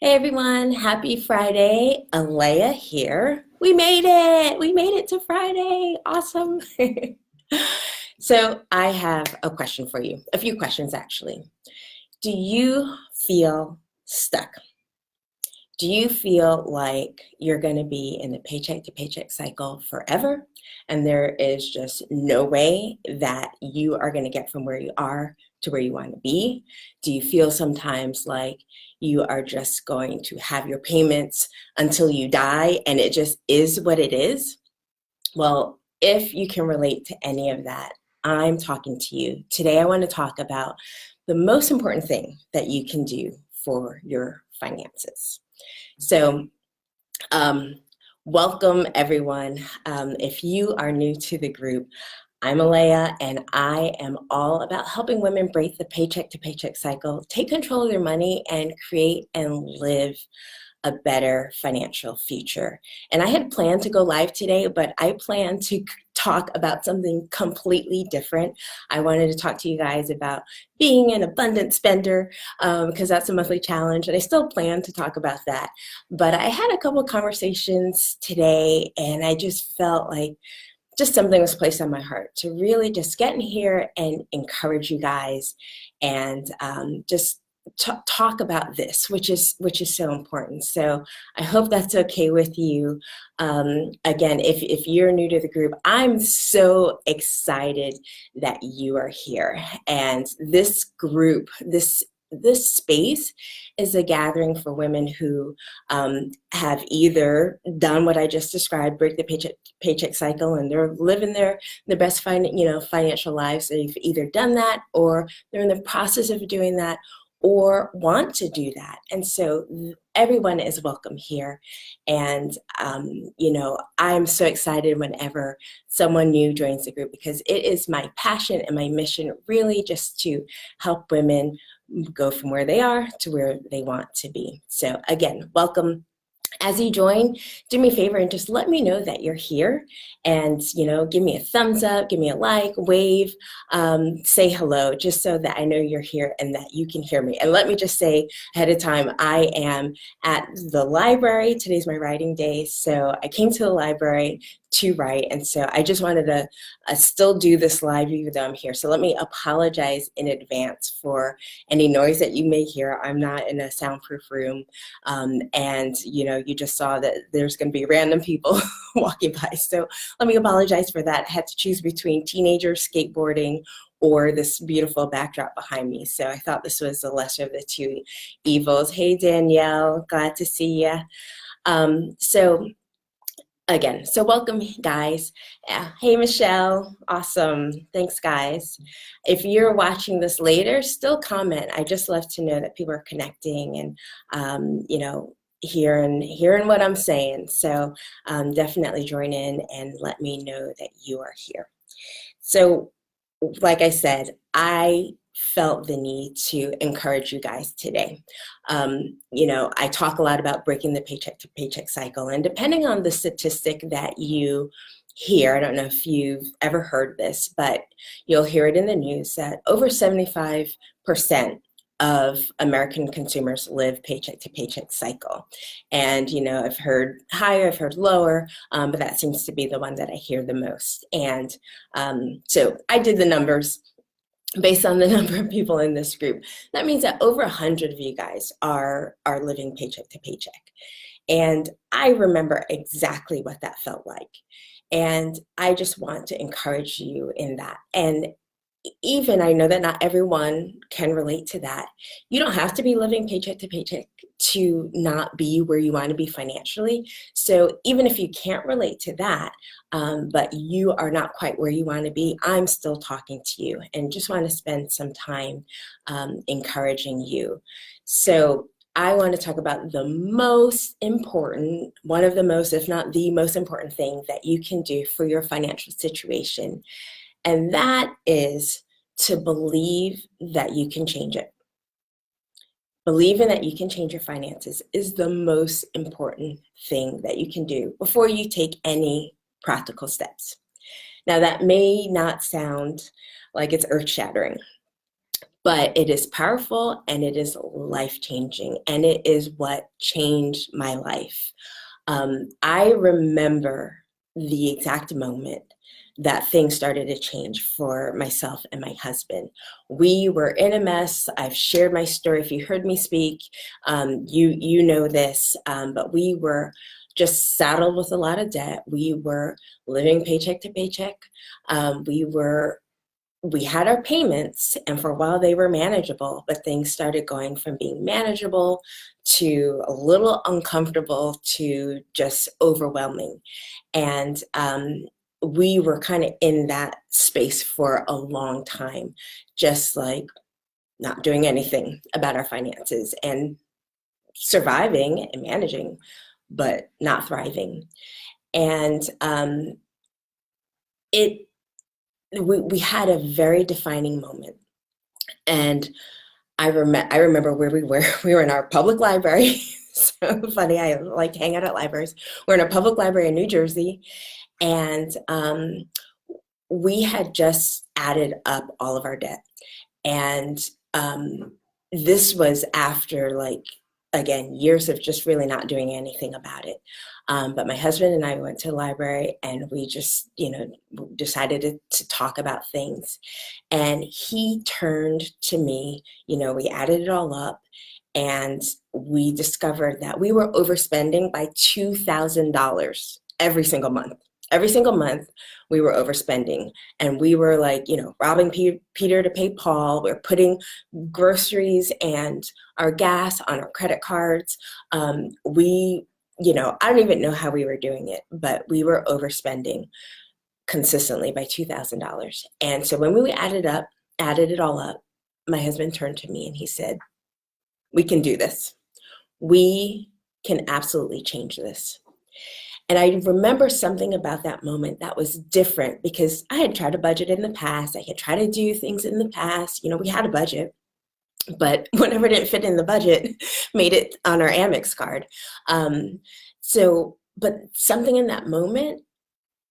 Hey everyone, happy Friday. Alea here. We made it. We made it to Friday. Awesome. So, I have a question for you. A few questions actually. Do you feel stuck? Do you feel like you're going to be in the paycheck to paycheck cycle forever? And there is just no way that you are going to get from where you are to where you want to be? Do you feel sometimes like you are just going to have your payments until you die and it just is what it is? Well, if you can relate to any of that, I'm talking to you. Today, I want to talk about the most important thing that you can do for your finances. So, um, welcome everyone. If you are new to the group, I'm Alea, and I am all about helping women break the paycheck to paycheck cycle, take control of their money, and create and live a better financial future. And I had planned to go live today, but I plan to talk about something completely different. I wanted to talk to you guys about being an abundant spender because that's a monthly challenge, and I still plan to talk about that. But I had a couple of conversations today, and I just felt like just something was placed on my heart to really just get in here and encourage you guys and just talk about this, which is so important. So I hope that's okay with you. Again, if you're new to the group, I'm so excited that you are here. And this group, this space is a gathering for women who have either done what I just described, break the paycheck cycle, and they're living their best financial lives. They've either done that, or they're in the process of doing that, or want to do that. And so everyone is welcome here. And, I'm so excited whenever someone new joins the group because it is my passion and my mission really just to help women go from where they are to where they want to be. So again, welcome. As you join, do me a favor and just let me know that you're here, and give me a thumbs up, give me a like, wave, say hello, just so that I know you're here and that you can hear me. And let me just say ahead of time, I am at the library. Today's my writing day, so I came to the library to write, and so I just wanted to still do this live even though I'm here. So let me apologize in advance for any noise that you may hear. I'm not in a soundproof room. And you just saw that there's going to be random people walking by. So let me apologize for that. I had to choose between teenagers skateboarding or this beautiful backdrop behind me. So I thought this was the lesser of the two evils. Hey, Danielle, glad to see you. So again, so welcome, guys. Yeah. Hey, Michelle. Awesome. Thanks, guys. If you're watching this later, still comment. I just love to know that people are connecting and, hearing what I'm saying. So definitely join in and let me know that you are here. So like I said, I felt the need to encourage you guys today. I talk a lot about breaking the paycheck to paycheck cycle, and depending on the statistic that you hear, I don't know if you've ever heard this, but you'll hear it in the news that over 75% of American consumers live paycheck to paycheck cycle. And, I've heard higher, I've heard lower, but that seems to be the one that I hear the most. And so I did the numbers based on the number of people in this group. That means that over 100 of you guys are living paycheck to paycheck. And I remember exactly what that felt like. And I just want to encourage you in that. And even I know that not everyone can relate to that. You don't have to be living paycheck to paycheck to not be where you want to be financially. So even if you can't relate to that, but you are not quite where you want to be, I'm still talking to you and just want to spend some time encouraging you. So I want to talk about the most important, one of the most, if not the most important thing that you can do for your financial situation. And that is to believe that you can change it. Believing that you can change your finances is the most important thing that you can do before you take any practical steps. Now, that may not sound like it's earth-shattering, but it is powerful and it is life-changing, and it is what changed my life. I remember the exact moment that things started to change for myself and my husband. We were in a mess. I've shared my story. If you heard me speak, you know this, but we were just saddled with a lot of debt. We were living paycheck to paycheck. We had our payments, and for a while they were manageable, but things started going from being manageable to a little uncomfortable to just overwhelming. And we were kind of in that space for a long time, just like not doing anything about our finances and surviving and managing, but not thriving. And it we had a very defining moment. And I remember where we were. We were in our public library. So funny. I like to hang out at libraries. We're in a public library in New Jersey, and we had just added up all of our debt. And this was after, like, again, years of just really not doing anything about it. But my husband and I went to the library, and we just, decided to talk about things. And he turned to me, we added it all up, and we discovered that we were overspending by $2,000 every single month. Every single month, we were overspending, and we were like, robbing Peter to pay Paul. We were putting groceries and our gas on our credit cards. I don't even know how we were doing it, but we were overspending consistently by $2,000. And so when we added it all up, my husband turned to me and he said, "We can do this. We can absolutely change this." And I remember something about that moment that was different, because I had tried to budget in the past. I had tried to do things in the past. We had a budget, but whatever didn't fit in the budget made it on our Amex card. But something in that moment,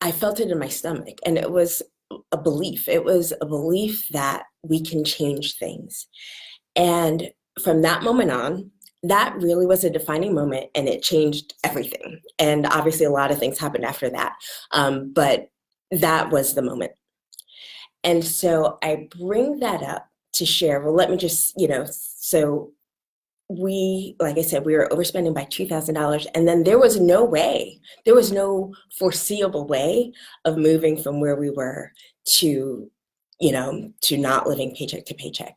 I felt it in my stomach, and it was a belief. It was a belief that we can change things. And from that moment on, that really was a defining moment, and it changed everything. And obviously a lot of things happened after that. But that was the moment. And so I bring that up to share. Well, let me just, so like I said, we were overspending by $2,000, and then there was no foreseeable way of moving from where we were to, to not living paycheck to paycheck.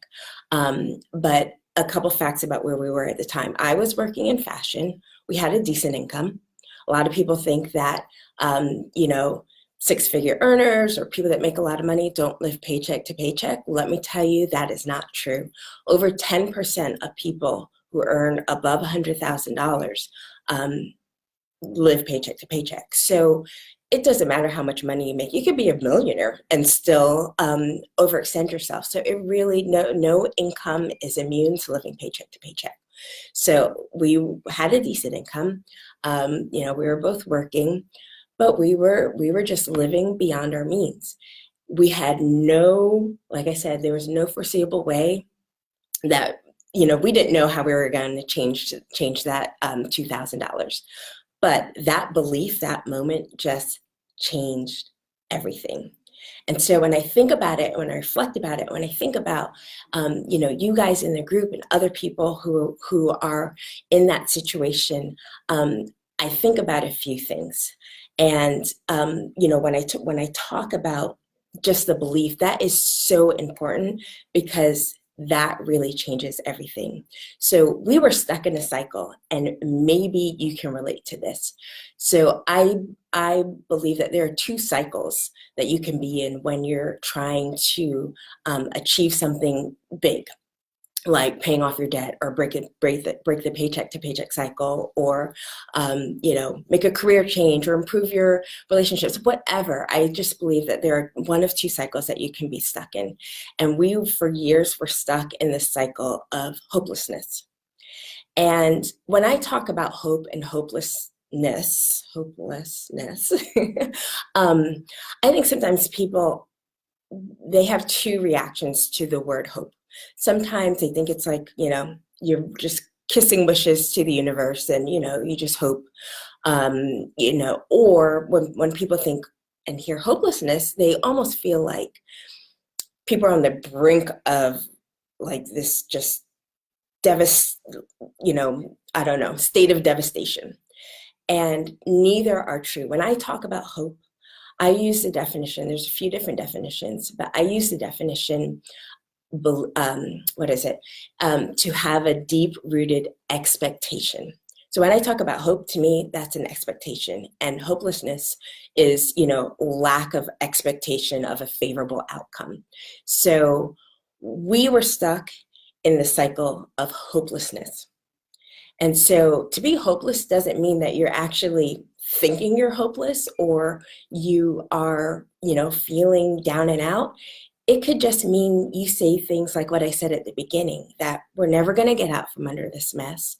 But a couple facts about where we were at the time. I was working in fashion. We had a decent income. A lot of people think that, six-figure earners or people that make a lot of money don't live paycheck to paycheck. Let me tell you, that is not true. Over 10% of people who earn above $100,000 live paycheck to paycheck. So it doesn't matter how much money you make. You could be a millionaire and still overextend yourself. So it really, no income is immune to living paycheck to paycheck. So we had a decent income. We were both working, but we were just living beyond our means. We had like I said, there was no foreseeable way that, we didn't know how we were going to change that $2,000. But that belief, that moment, just changed everything. And so when I think about it, when I reflect about it, when I think about, you guys in the group and other people who are in that situation, I think about a few things. And, when I talk about just the belief, that is so important, because that really changes everything. So we were stuck in a cycle, and maybe you can relate to this. So I believe that there are two cycles that you can be in when you're trying to achieve something big, like paying off your debt, or break the paycheck to paycheck cycle, or make a career change, or improve your relationships, whatever. I just believe that there are one of two cycles that you can be stuck in. And we, for years, were stuck in this cycle of hopelessness. And when I talk about hope and hopelessness, I think sometimes people, they have two reactions to the word hope. Sometimes they think it's like, you're just kissing wishes to the universe and, you just hope, or when people think and hear hopelessness, they almost feel like people are on the brink of like this just I don't know, state of devastation. And neither are true. When I talk about hope, I use the definition, there's a few different definitions, but I use the definition, what is it? To have a deep rooted expectation. So when I talk about hope, to me, that's an expectation. And hopelessness is, lack of expectation of a favorable outcome. So we were stuck in the cycle of hopelessness. And so to be hopeless doesn't mean that you're actually thinking you're hopeless or you are, feeling down and out. It could just mean you say things like what I said at the beginning, that we're never going to get out from under this mess.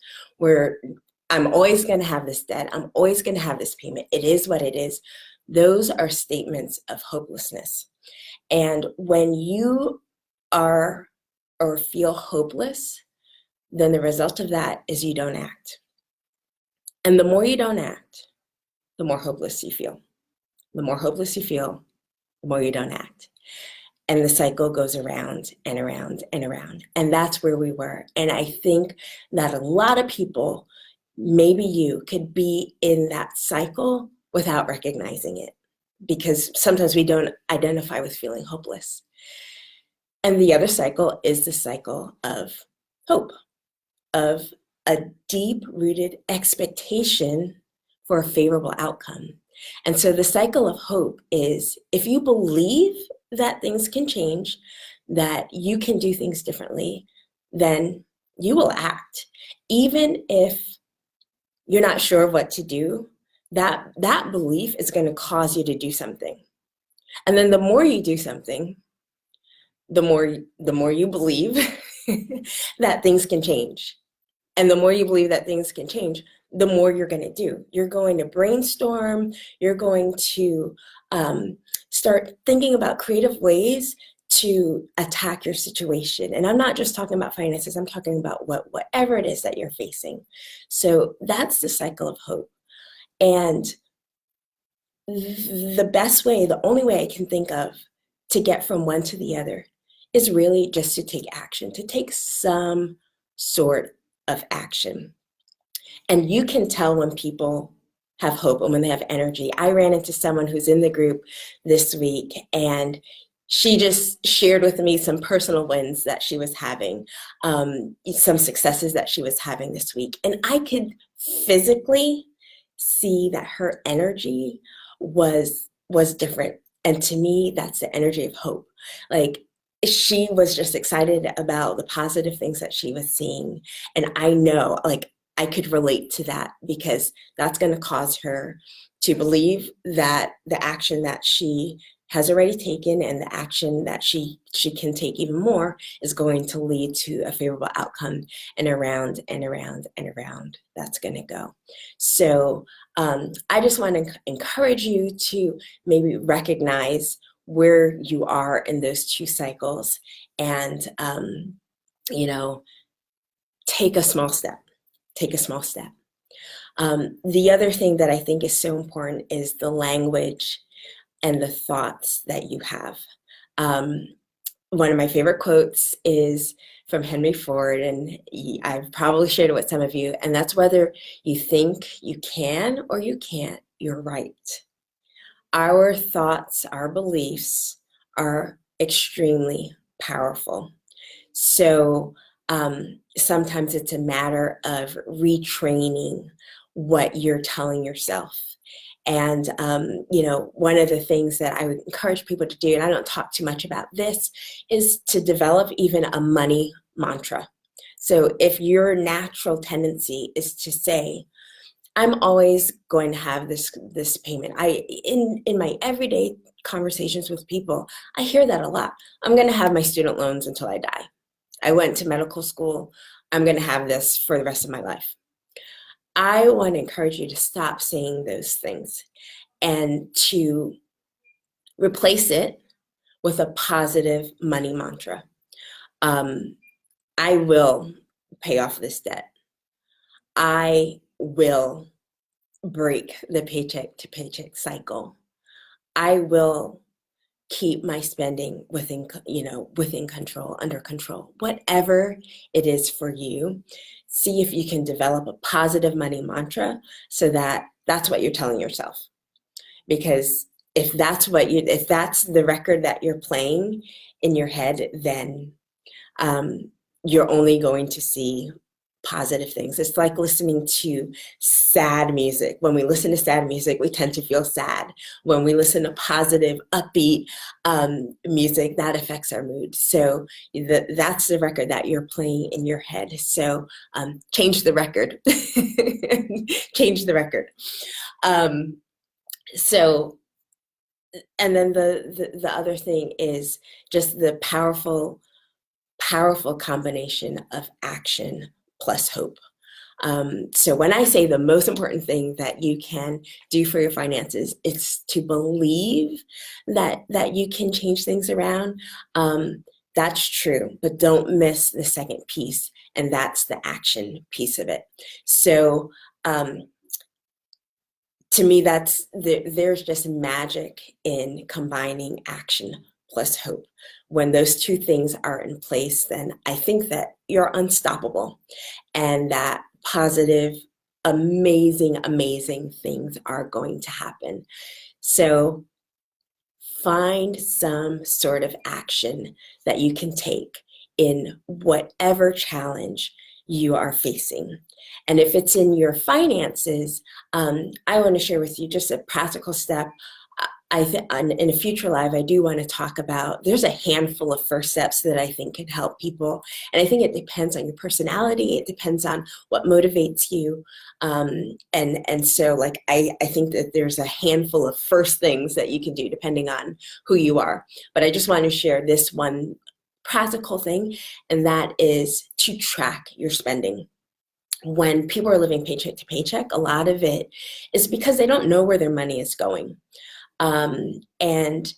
I'm always going to have this debt. I'm always going to have this payment. It is what it is. Those are statements of hopelessness. And when you are or feel hopeless, then the result of that is you don't act. And the more you don't act, the more hopeless you feel. The more hopeless you feel, the more you don't act. And the cycle goes around and around and around. And that's where we were. And I think that a lot of people, maybe you, could be in that cycle without recognizing it, because sometimes we don't identify with feeling hopeless. And the other cycle is the cycle of hope, of a deep-rooted expectation for a favorable outcome. And so the cycle of hope is, if you believe that things can change, that you can do things differently, then you will act. Even if you're not sure of what to do, that belief is going to cause you to do something. And then the more you do something, the more you believe that things can change. And the more you believe that things can change, the more you're going to do. You're going to brainstorm. You're going to start thinking about creative ways to attack your situation. And I'm not just talking about finances. I'm talking about whatever it is that you're facing. So that's the cycle of hope. And the best way, the only way I can think of to get from one to the other is really just to take action, to take some sort of action. And you can tell when people have hope and when they have energy. I ran into someone who's in the group this week, and she just shared with me some personal wins that she was having, some successes that she was having this week. And I could physically see that her energy was different. And to me, that's the energy of hope. Like, she was just excited about the positive things that she was seeing. And I know, like, I could relate to that, because that's going to cause her to believe that the action that she has already taken and the action that she can take even more is going to lead to a favorable outcome, and around and around and around that's going to go. So I just want to encourage you to maybe recognize where you are in those two cycles, and take a small step. Take a small step. The other thing that I think is so important is the language and the thoughts that you have. One of my favorite quotes is from Henry Ford, and I've probably shared it with some of you, and that's, whether you think you can or you can't, you're right. Our thoughts, our beliefs are extremely powerful. So sometimes it's a matter of retraining what you're telling yourself. And, one of the things that I would encourage people to do, and I don't talk too much about this, is to develop even a money mantra. So if your natural tendency is to say, I'm always going to have this payment. In my everyday conversations with people, I hear that a lot. I'm going to have my student loans until I die. I went to medical school. I'm going to have this for the rest of my life. I want to encourage you to stop saying those things and to replace it with a positive money mantra. I will pay off this debt. I will break the paycheck to paycheck cycle. I will keep my spending within control, under control. Whatever it is for you, see if you can develop a positive money mantra so that that's what you're telling yourself. Because if that's the record that you're playing in your head, then you're only going to see positive things. It's like listening to sad music. When we listen to sad music, we tend to feel sad. When we listen to positive, upbeat music, that affects our mood. So that's the record that you're playing in your head. So change the record. Change the record. So, and then the other thing is just the powerful combination of action plus hope. So when I say the most important thing that you can do for your finances, it's to believe that you can change things around. That's true, but don't miss the second piece, and that's the action piece of it. So to me, there's just magic in combining action plus hope. When those two things are in place, then I think that you're unstoppable, and that positive, amazing things are going to happen. So find some sort of action that you can take in whatever challenge you are facing. And if it's in your finances, I want to share with you just a practical step. In a future live, I do want to talk about, there's a handful of first steps that I think can help people. And I think it depends on your personality. It depends on what motivates you. And so like, I think that there's a handful of first things that you can do depending on who you are. But I just want to share this one practical thing, and that is to track your spending. When people are living paycheck to paycheck, a lot of it is because they don't know where their money is going. And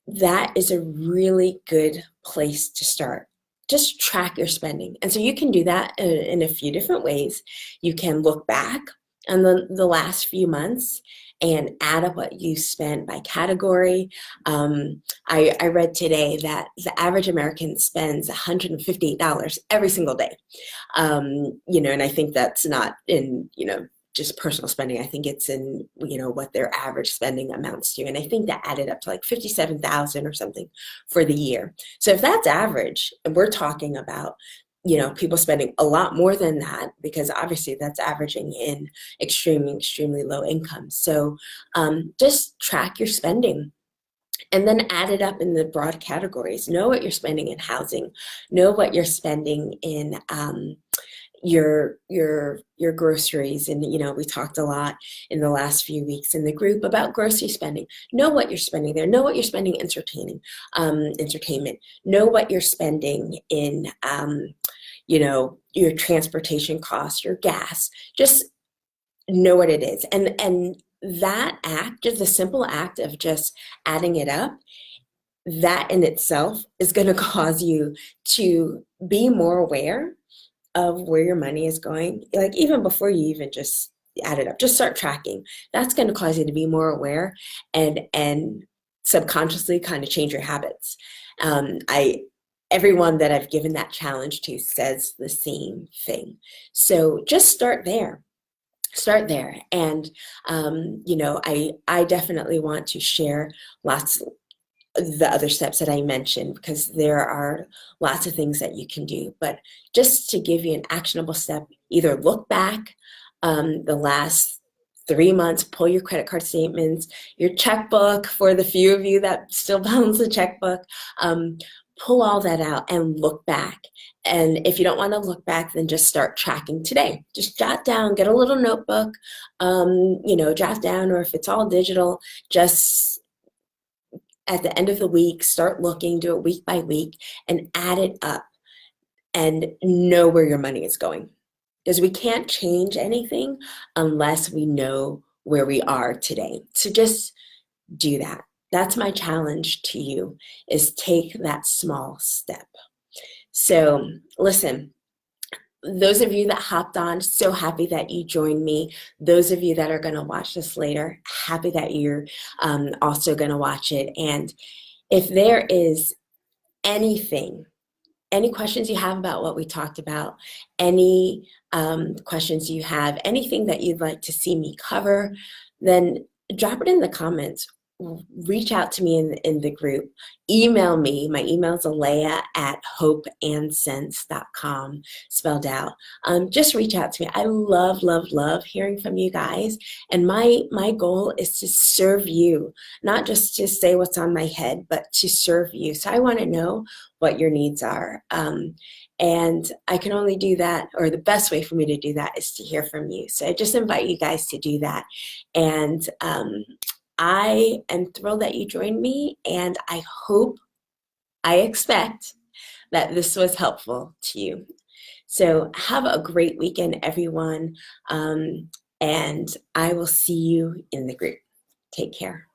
that is a really good place to start. Just track your spending. And so you can do that in a few different ways. You can look back on the last few months and add up what you spent by category. I read today that the average American spends $158 every single day. And I think that's not in, just personal spending. I think it's in, what their average spending amounts to. And I think that added up to like 57,000 or something for the year. So if that's average, and we're talking about, people spending a lot more than that, because obviously that's averaging in extremely low income. So just track your spending. And then add it up in the broad categories. Know what you're spending in housing. Know what you're spending in your groceries. And we talked a lot in the last few weeks in the group about grocery spending. Know what you're spending there. Know what you're spending entertainment. Know what you're spending in your transportation costs, your gas. Just know what it is. And that act, just the simple act of just adding it up, that in itself is going to cause you to be more aware of where your money is going. Like even before you even just add it up, just start tracking. That's going to cause you to be more aware and subconsciously kind of change your habits. Everyone that I've given that challenge to says the same thing. So just start there. And I definitely want to share lots the other steps that I mentioned, because there are lots of things that you can do. But just to give you an actionable step, either look back the last 3 months, pull your credit card statements, your checkbook, for the few of you that still balance the checkbook, pull all that out and look back. And if you don't want to look back, then just start tracking today. Just jot down, get a little notebook, jot down, or if it's all digital, just at the end of the week, start looking, do it week by week, and add it up and know where your money is going. Because we can't change anything unless we know where we are today. So just do that. That's my challenge to you, is take that small step. So listen, those of you that hopped on, so happy that you joined me. Those of you that are going to watch this later, happy that you're also going to watch it. And if there is anything, any questions you have about what we talked about, any questions you have, anything that you'd like to see me cover, then drop it in the comments. Reach out to me in the group. Email me. My email is Alea at hopeandcents.com, spelled out. Just reach out to me. I love, love, love hearing from you guys. And my goal is to serve you, not just to say what's on my head, but to serve you. So I want to know what your needs are. And I can only do that, or the best way for me to do that is to hear from you. So I just invite you guys to do that. And I am thrilled that you joined me, and I expect that this was helpful to you. So have a great weekend, everyone, and I will see you in the group. Take care.